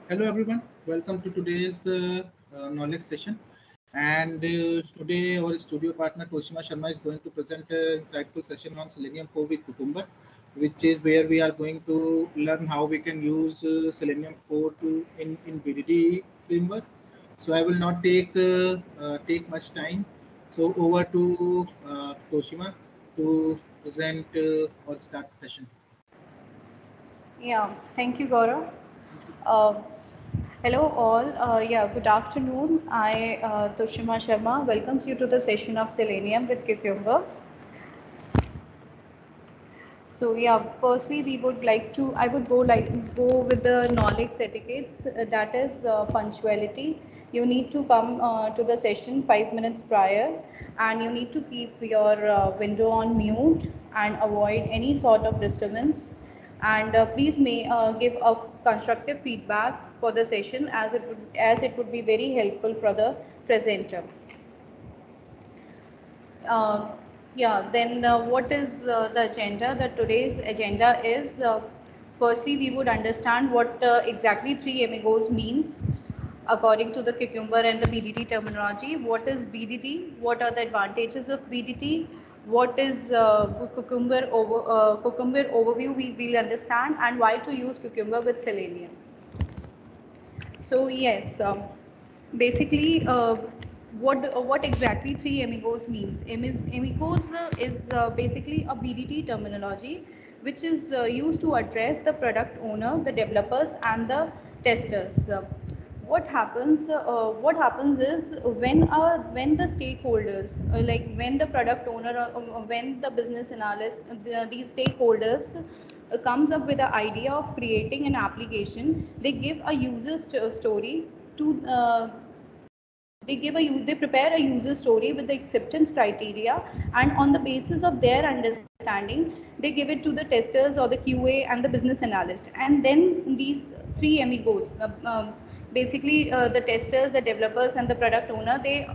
Hello everyone, welcome to today's knowledge session. And today our studio partner Toshima Sharma is going to present an insightful session on Selenium 4 with Cucumber, which is where we are going to learn how we can use Selenium 4 in BDD framework. So I will not take much time. So over to Toshima to present or start the session. Yeah, thank you, Gaurav. Thank you. Uh, Hello, all. Good afternoon. Toshima Sharma, welcomes you to the session of Selenium with Cucumber. So firstly I would go with the knowledge etiquettes. That is punctuality. You need to come to the session 5 minutes prior, and you need to keep your window on mute and avoid any sort of disturbance. And please may give a constructive feedback for the session as it would be very helpful for the presenter. Uh, then what is the agenda? Today's agenda is firstly we would understand what exactly three amigos means according to the cucumber and the BDT terminology. What is BDT? What are the advantages of BDT? What is cucumber overview we will understand, and why to use cucumber with selenium. So yes, basically, what exactly three amigos means? Amigos is basically a BDT terminology which is used to address the product owner, the developers, and the testers. What happens is when the stakeholders, like when the product owner or when the business analyst, these stakeholders comes up with the idea of creating an application, they give a user story to they prepare a user story with the acceptance criteria, and on the basis of their understanding they give it to the testers or the QA and the business analyst. And then these three amigos, basically the testers, the developers, and the product owner, they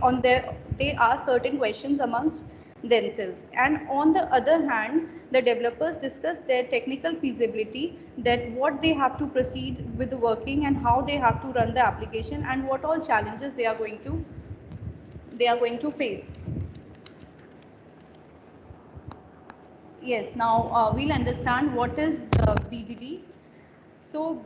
ask certain questions amongst themselves, and on the other hand the developers discuss their technical feasibility, that what they have to proceed with the working and how they have to run the application and what all challenges they are going to face. Yes, now we'll understand what is BDD. So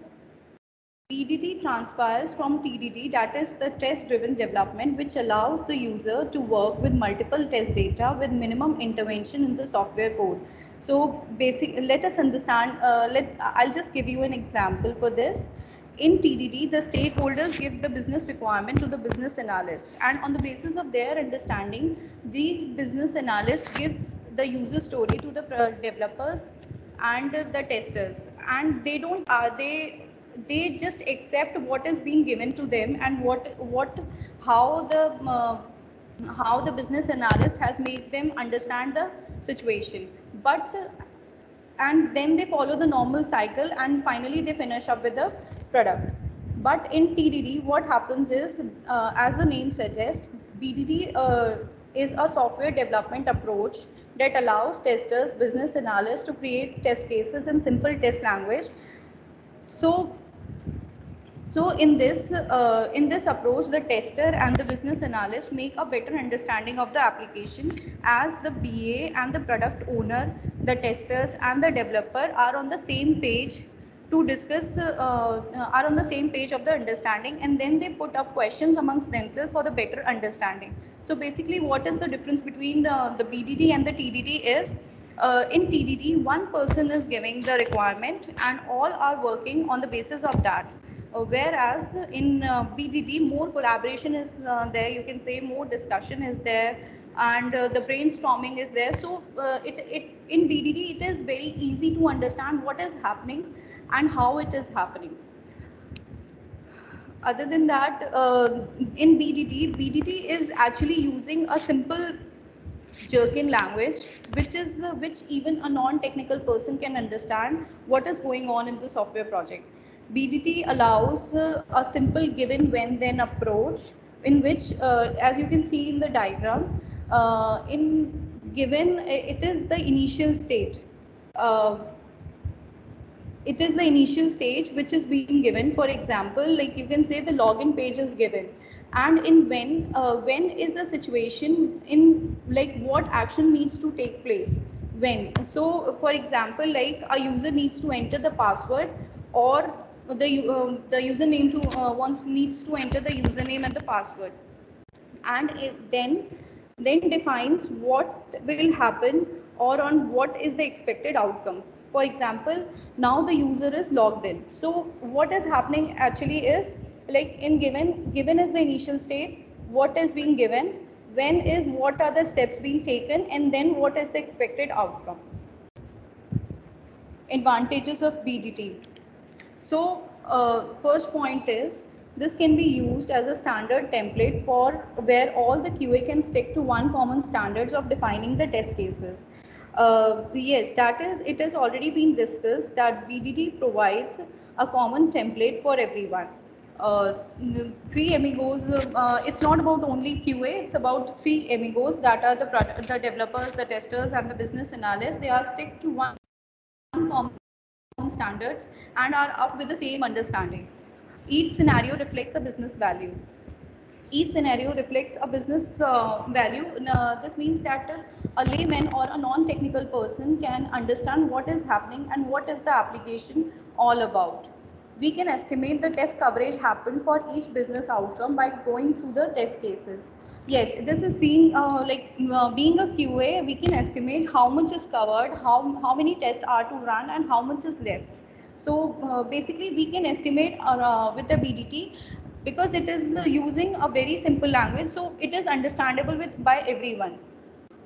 BDD transpires from TDD, that is the test driven development, which allows the user to work with multiple test data with minimum intervention in the software code. So let us understand, I'll just give you an example for this. In TDD, the stakeholders give the business requirement to the business analyst, and on the basis of their understanding, these business analyst gives the user story to the developers and the testers, and they just accept what is being given to them, and what how the business analyst has made them understand the situation. But and then they follow the normal cycle, and finally they finish up with the product. But in TDD, what happens is, as the name suggests, BDD is a software development approach that allows testers, business analysts to create test cases in simple test language. So in this approach, the tester and the business analyst make a better understanding of the application, as the BA and the product owner, the testers and the developer are on the same page to discuss are on the same page of the understanding, and then they put up questions amongst themselves for the better understanding. So basically, what is the difference between the BDD and the TDD is, in TDD, one person is giving the requirement and all are working on the basis of that. Whereas in BDD, more collaboration is there, you can say more discussion is there, and the brainstorming is there. So in BDD, it is very easy to understand what is happening and how it is happening. Other than that, in BDT is actually using a simple Jerkin language, which even a non-technical person can understand what is going on in the software project. BDT allows a simple given when then approach, in which, as you can see in the diagram, in given it is the initial state. Uh, It is the initial stage which is being given. For example, like you can say the login page is given, and in when is a situation in like what action needs to take place when. So for example, like a user needs to enter the password, or the username to wants needs to enter the username and the password, and then defines what will happen or on what is the expected outcome. For example, now the user is logged in. So what is happening actually is, like in given is the initial state, what is being given, when is what are the steps being taken, and then what is the expected outcome. Advantages of BDT. So, first point is this can be used as a standard template for where all the QA can stick to one common standards of defining the test cases. Yes, that is, it has already been discussed that BDD provides a common template for everyone. Three amigos, it's not about only QA, it's about three amigos that are the developers, the testers, and the business analysts. They are stick to one common standards and are up with the same understanding. Each scenario reflects a business value. Each scenario reflects a business value. This means that a layman or a non-technical person can understand what is happening and what is the application all about. We can estimate the test coverage happen for each business outcome by going through the test cases. Yes, this is being being a QA, we can estimate how much is covered, how many tests are to run, and how much is left. So basically, we can estimate with the BDT because it is using a very simple language, so it is understandable with by everyone.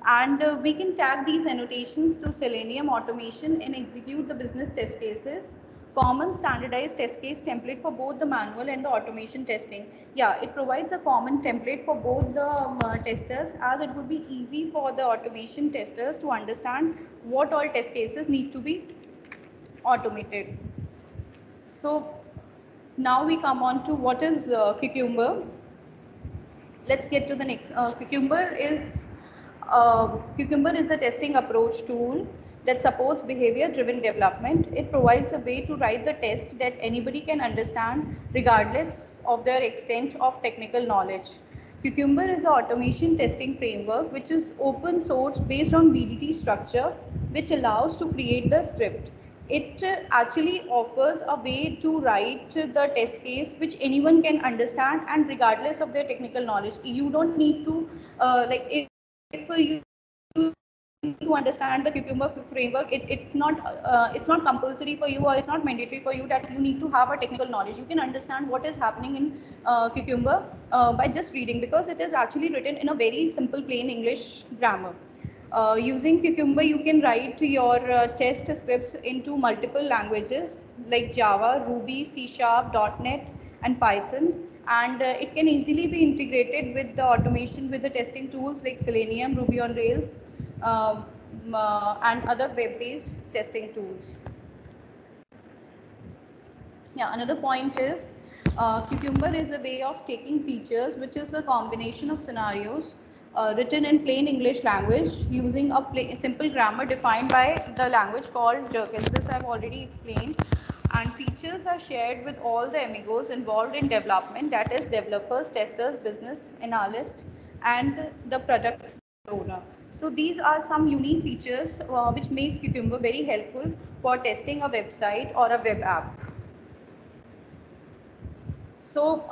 And we can tag these annotations to Selenium automation and execute the business test cases. Common standardized test case template for both the manual and the automation testing. Yeah, it provides a common template for both the testers, as it would be easy for the automation testers to understand what all test cases need to be automated. So now we come on to what is Cucumber. Let's get to the next. Cucumber is a testing approach tool that supports behavior driven development. It provides a way to write the test that anybody can understand regardless of their extent of technical knowledge. Cucumber is an automation testing framework which is open source based on BDT structure, which allows to create the script. It actually offers a way to write the test case which anyone can understand, and regardless of their technical knowledge. You don't need to if you need to understand the Cucumber framework, it's not compulsory for you, or it's not mandatory for you that you need to have a technical knowledge. You can understand what is happening in Cucumber by just reading, because it is actually written in a very simple plain English grammar. Using Cucumber, you can write your test scripts into multiple languages like Java, Ruby, C Sharp, .NET, and Python. And it can easily be integrated with the automation with the testing tools like Selenium, Ruby on Rails, um, and other web-based testing tools. Yeah, another point is Cucumber is a way of taking features, which is a combination of scenarios written in plain English language using a simple grammar defined by the language called Jerkins. This I've already explained. And features are shared with all the amigos involved in development, that is developers, testers, business analysts, and the product owner. So these are some unique features which makes Cucumber very helpful for testing a website or a web app. So,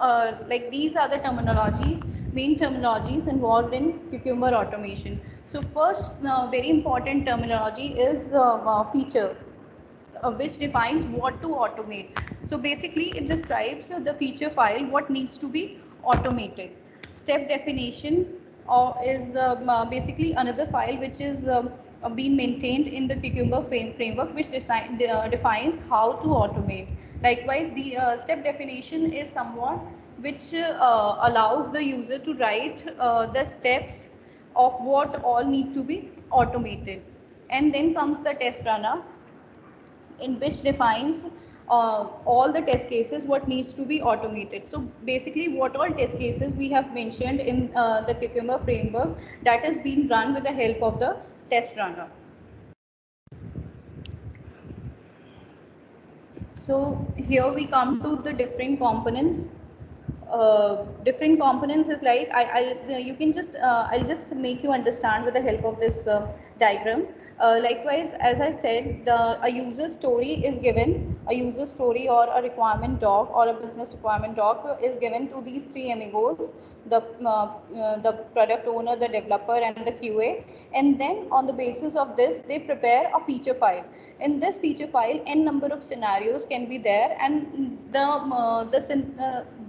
like these are the terminologies, main terminologies involved in Cucumber automation. So, first, very important terminology is feature, which defines what to automate. So, basically, it describes the feature file, what needs to be automated. Step definition is basically another file which is being maintained in the Cucumber framework, which defines how to automate. Likewise, the step definition is somewhat which allows the user to write the steps of what all need to be automated. And then comes the test runner, in which defines all the test cases what needs to be automated. So basically, what all test cases we have mentioned in the Cucumber framework, that is being run with the help of the test runner. So here we come to the different components. Different components is like you can just I'll just make you understand with the help of this diagram. Likewise, as I said, a user story is given. A user story or a requirement doc or a business requirement doc is given to these three amigos: the product owner, the developer, and the QA. And then on the basis of this, they prepare a feature file. In this feature file, n number of scenarios can be there, and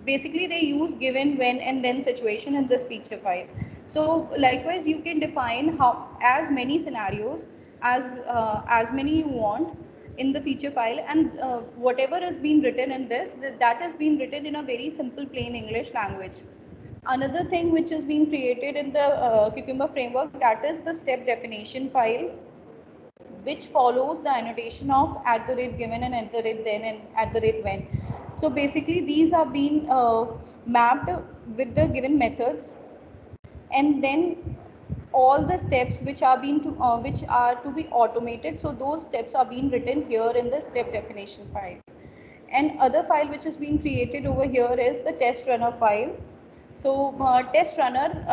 basically they use given, when, and then situation in this feature file. So likewise, you can define how as many scenarios as many you want in the feature file, and whatever has been written in this, that has been written in a very simple plain English language. Another thing which has been created in the Cucumber framework, that is the step definition file, which follows the annotation of at the rate given and at the rate then and at the rate when. So basically these are being mapped with the given methods, and then all the steps which are to be automated, so those steps are being written here in the step definition file. And other file which is being created over here is the test runner file. So test runner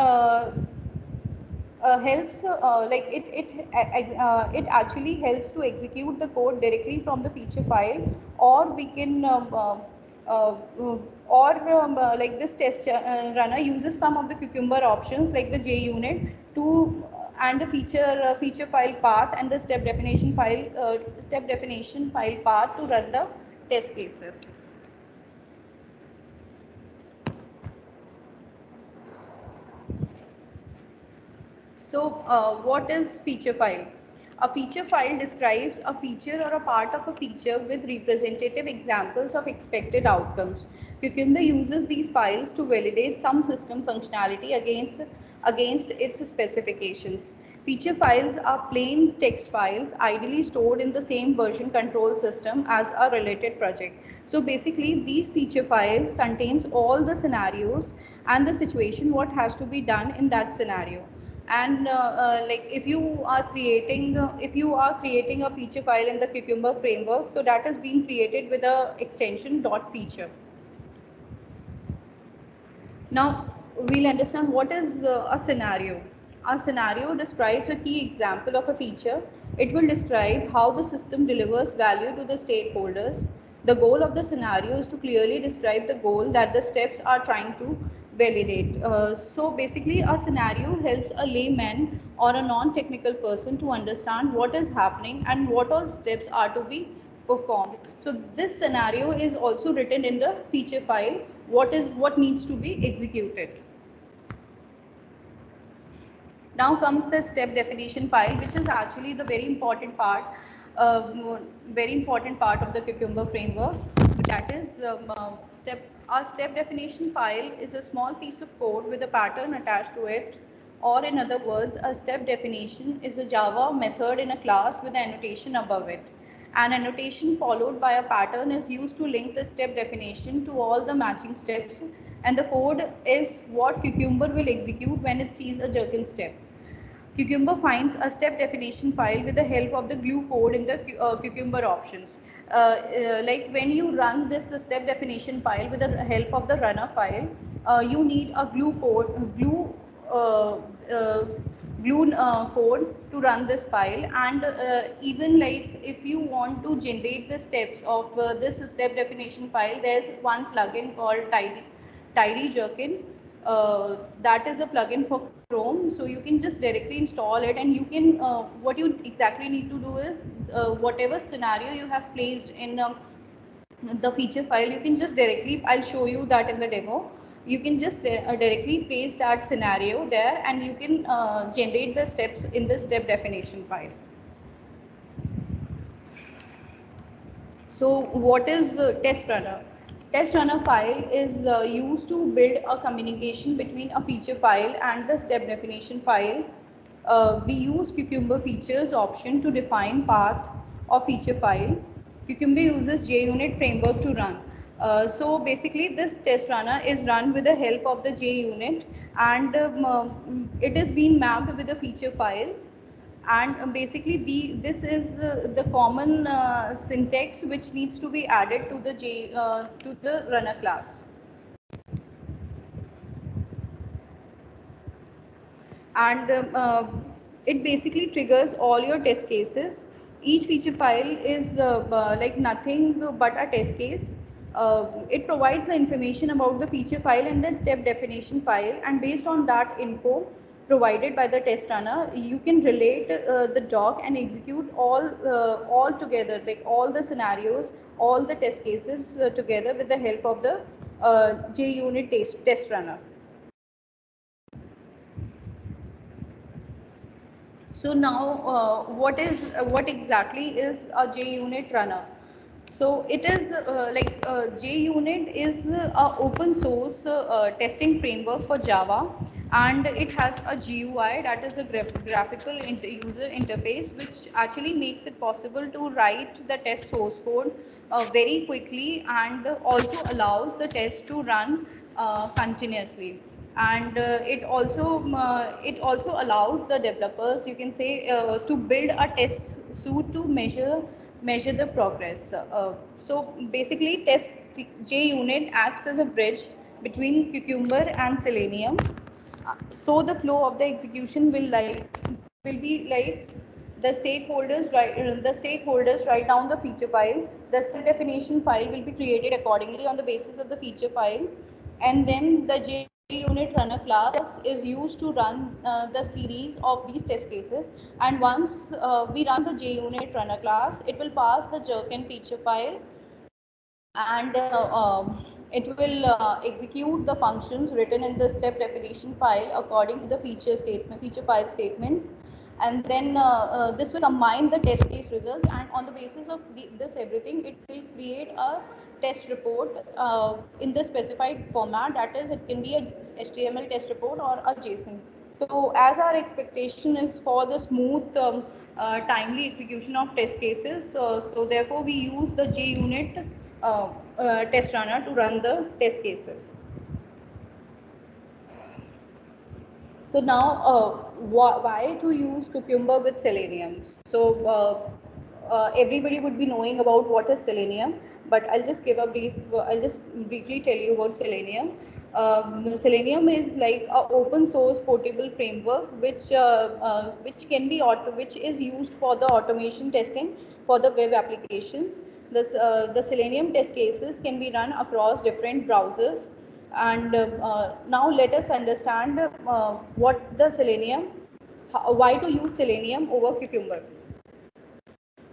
helps like it actually helps to execute the code directly from the feature file, or we can uh, like this test runner uses some of the Cucumber options like the JUnit to and the feature file path and the step definition file path to run the test cases. So, what is feature file? A feature file describes a feature or a part of a feature with representative examples of expected outcomes. Cucumber uses these files to validate some system functionality against its specifications. Feature files are plain text files, ideally stored in the same version control system as a related project. So basically, these feature files contains all the scenarios and the situation what has to be done in that scenario. And like if you are creating a feature file in the Cucumber framework, so that has been created with a extension dot feature. Now we'll understand what is a scenario. A scenario describes a key example of a feature. It will describe how the system delivers value to the stakeholders. The goal of the scenario is to clearly describe the goal that the steps are trying to validate. So basically, a scenario helps a layman or a non-technical person to understand what is happening and what all steps are to be performed. So this scenario is also written in the feature file. What needs to be executed. Now comes the step definition file, which is actually the very important part of the Cucumber framework. That is our step definition file is a small piece of code with a pattern attached to it, or in other words, a step definition is a Java method in a class with an annotation above it. An annotation followed by a pattern is used to link the step definition to all the matching steps, and the code is what Cucumber will execute when it sees a Jerkin step. Cucumber finds a step definition file with the help of the glue code in the Cucumber options. Like when you run this the step definition file with the help of the runner file, you need a uh, uh, glue code to run this file. And even like if you want to generate the steps of this step definition file, there's one plugin called Tidy Jerkin. That is a plugin for Chrome, so you can just directly install it, and you can what you exactly need to do is whatever scenario you have placed in the feature file, you can just directly, I'll show you that in the demo. You can just directly place that scenario there, and you can generate the steps in the step definition file. So what is test runner? Test runner file is used to build a communication between a feature file and the step definition file. We use Cucumber features option to define path of feature file. Cucumber uses JUnit framework to run. So basically this test runner is run with the help of the JUnit, and it is being mapped with the feature files. And basically this is the common syntax which needs to be added to the runner class. And it basically triggers all your test cases. Each feature file is like nothing but a test case. It provides the information about the feature file and the step definition file, and based on that info provided by the test runner, you can relate the doc and execute all together, like all the scenarios, all the test cases together with the help of the JUnit test runner. So now, what exactly is a JUnit runner? So it is JUnit is a open source testing framework for Java, and it has a GUI, that is a graphical user interface, which actually makes it possible to write the test source code very quickly, and also allows the test to run continuously. And it also allows the developers, you can say, to build a test suite to measure the progress. So basically, test JUnit acts as a bridge between Cucumber and Selenium. So the flow of the execution will be like the stakeholders write down the feature file. The step definition file will be created accordingly on the basis of the feature file, and then the JUnit runner class is used to run the series of these test cases. And once we run the JUnit runner class, it will pass the jerkin feature file, and it will execute the functions written in the step definition file according to the feature file statements. And then this will combine the test case results, and on the basis of this everything, it will create a test report in the specified format, that is, it can be a HTML test report or a JSON. So as our expectation is for the smooth timely execution of test cases, so therefore we use the JUnit test runner to run the test cases. So now, why to use Cucumber with Selenium? So everybody would be knowing about what is Selenium, but I'll just briefly tell you about Selenium. Selenium is like a open source portable framework which can be which is used for the automation testing for the web applications. The Selenium test cases can be run across different browsers. And now let us understand what the Selenium, why to use Selenium over Cucumber.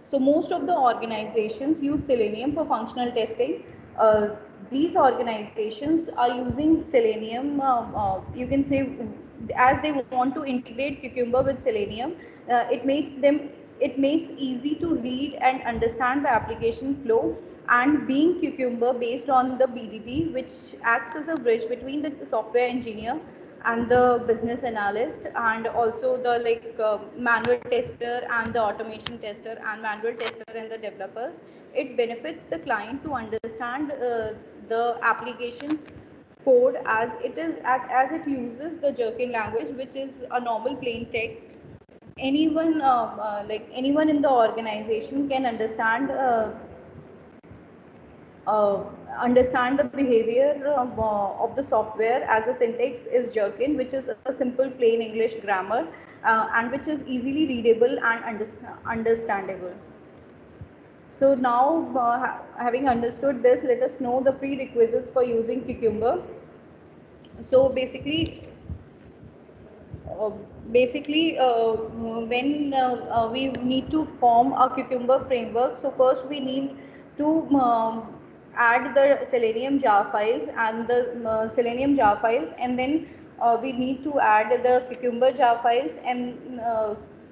So most of the organizations use Selenium for functional testing. These organizations are using Selenium, you can say, as they want to integrate Cucumber with Selenium. It makes easy to read and understand the application flow. And being Cucumber based on the BDD, which acts as a bridge between the software engineer and the business analyst, and also the manual tester and the automation tester, and manual tester and the developers, it benefits the client to understand the application code as it uses the jerkin language, which is a normal plain text. Anyone in the organization can uh, understand the behavior of the software, as the syntax is jerkin, which is a simple plain English grammar, and which is easily readable and understandable. So now, having understood this, let us know the prerequisites for using Cucumber. So uh, when we need to form a Cucumber framework, so first we need to add the Selenium jar files and the Selenium jar files, and then we need to add the Cucumber jar files and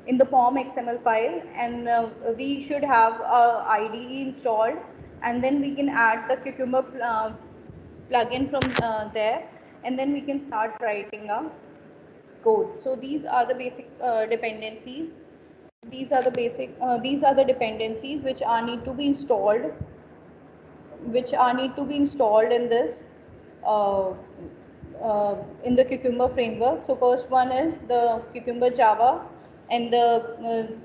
in the POM XML file, and we should have IDE installed, and then we can add the Cucumber plugin from there, and then we can start writing a code. So these are the basic dependencies. These are the dependencies which are need to be installed, in this uh, in the Cucumber framework. So first one is the Cucumber Java. and the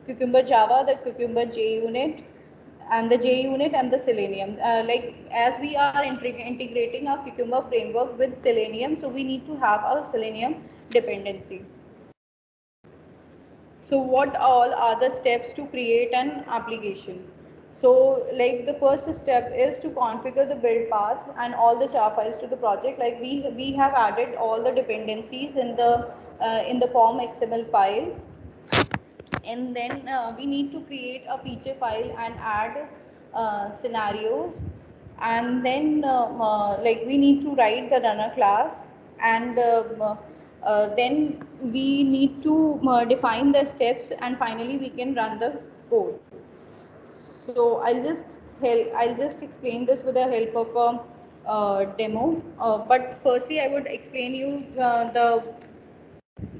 Cucumber Java, the Cucumber JUnit, and the JUnit and the Selenium. Like as we are integrating our Cucumber framework with Selenium, so we need to have a Selenium dependency. So what all are the steps to create an application? So like the first step is to configure the build path and all the jar files to the project. Like we have added all the dependencies in the form XML file, and then we need to create a feature file and add scenarios, and then like we need to write the runner class, and then we need to define the steps, and finally we can run the code. So I'll just explain this with the help of a demo, but firstly I would explain you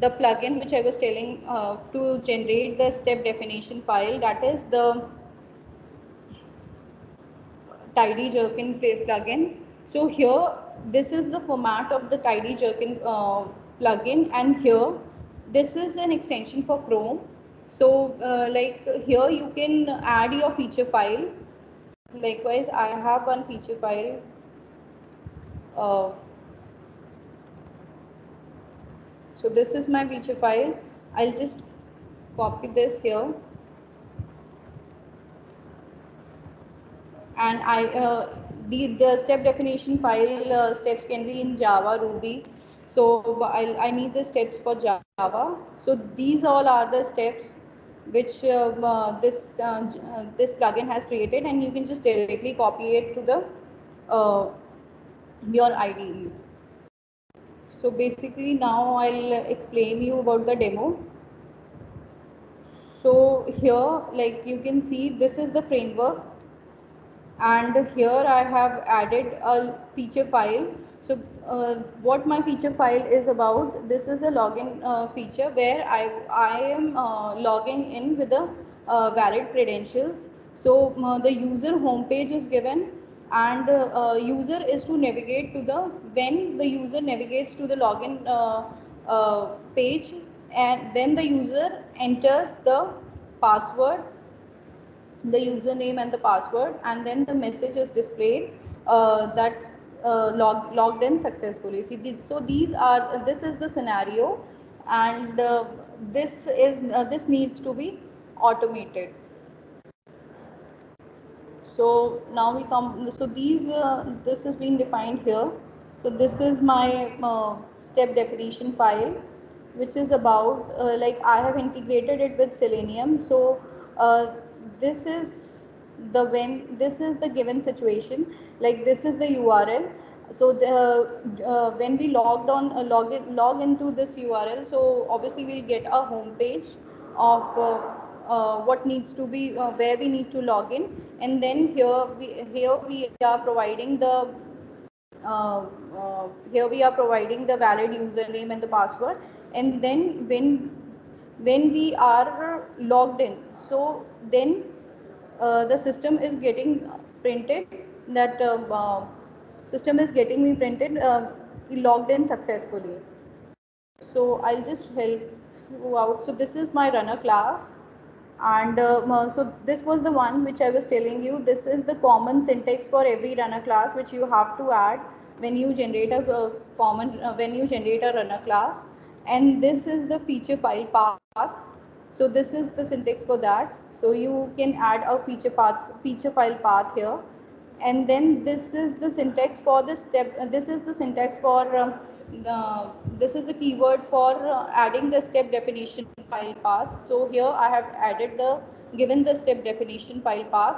the plugin which I was telling to generate the step definition file, that is the Tidy Jerkin plugin. So here, this is the format of the Tidy Jerkin plugin, and here, this is an extension for Chrome. So like here, you can add your feature file. Likewise, I have one feature file. Uh, so this is my feature file. I'll just copy this here, and the step definition file steps can be in Java, Ruby. So I need the steps for Java. So these all are the steps which this plugin has created, and you can just directly copy it to the uh, your IDE. So basically now I'll explain you about the demo. So here, like you can see, this is the framework, and here I have added a feature file. So what my feature file is about, this is a login feature where I am logging in with the valid credentials. So the user homepage is given, and user is to navigate to the, when the user navigates to the login page, and then the user enters the password, the username and the password, and then the message is displayed that logged in successfully. See, so these are, this is the scenario, and this needs to be automated. So now we come, so these this has been defined here. So this is my step definition file, which is about like I have integrated it with Selenium. So uh, this is the, when this is the given situation, like this is the URL. So when we logged on log into this URL, so obviously we'll get a home page of what needs to be, where we need to log in, and then here we are providing the here we are providing the valid username and the password, and then when we are logged in, so then the system is getting printed that system is getting me printed logged in successfully. So I'll just help you out. So this is my runner class, and so this was the one which I was telling you. This is the common syntax for every runner class which you have to add when you generate a when you generate a runner class, and this is the feature file path. So this is the syntax for that. So you can add a feature file path here, and then this is the syntax for the step, this is the syntax for this is the keyword for adding the step definition file path. So here I have added the, given the step definition file path,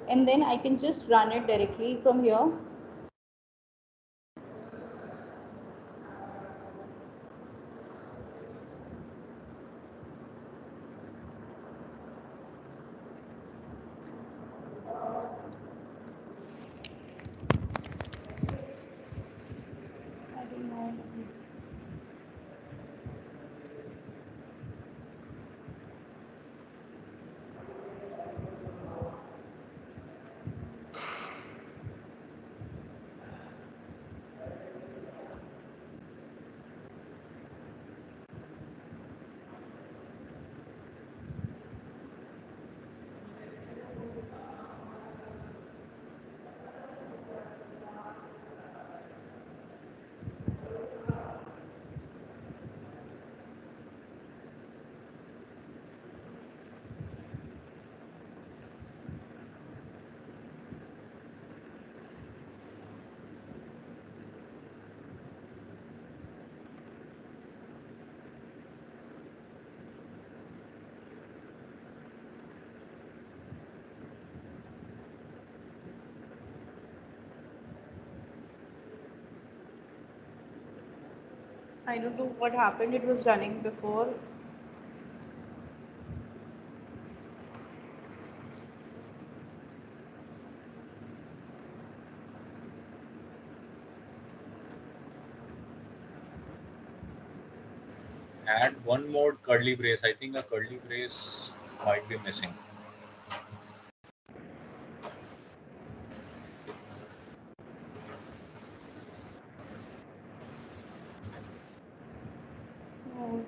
and then I can just run it directly from here. I don't know. I don't know what happened. It was running before. Add one more curly brace. I think a curly brace might be missing. Oh,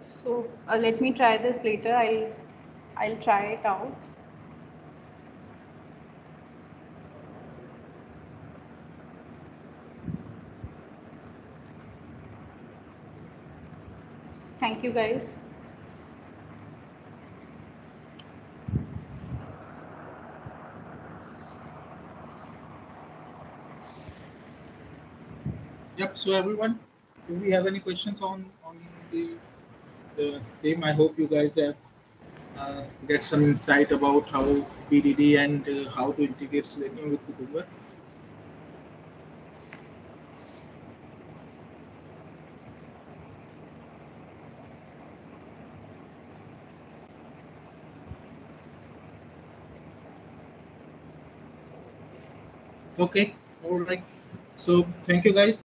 so let me try this later. I'll try it out. Thank you guys. Yep. So everyone, do we have any questions on the the same? I hope you guys have get some insight about how BDD and how to integrate Selenium with Cucumber. Okay. All right. So thank you guys.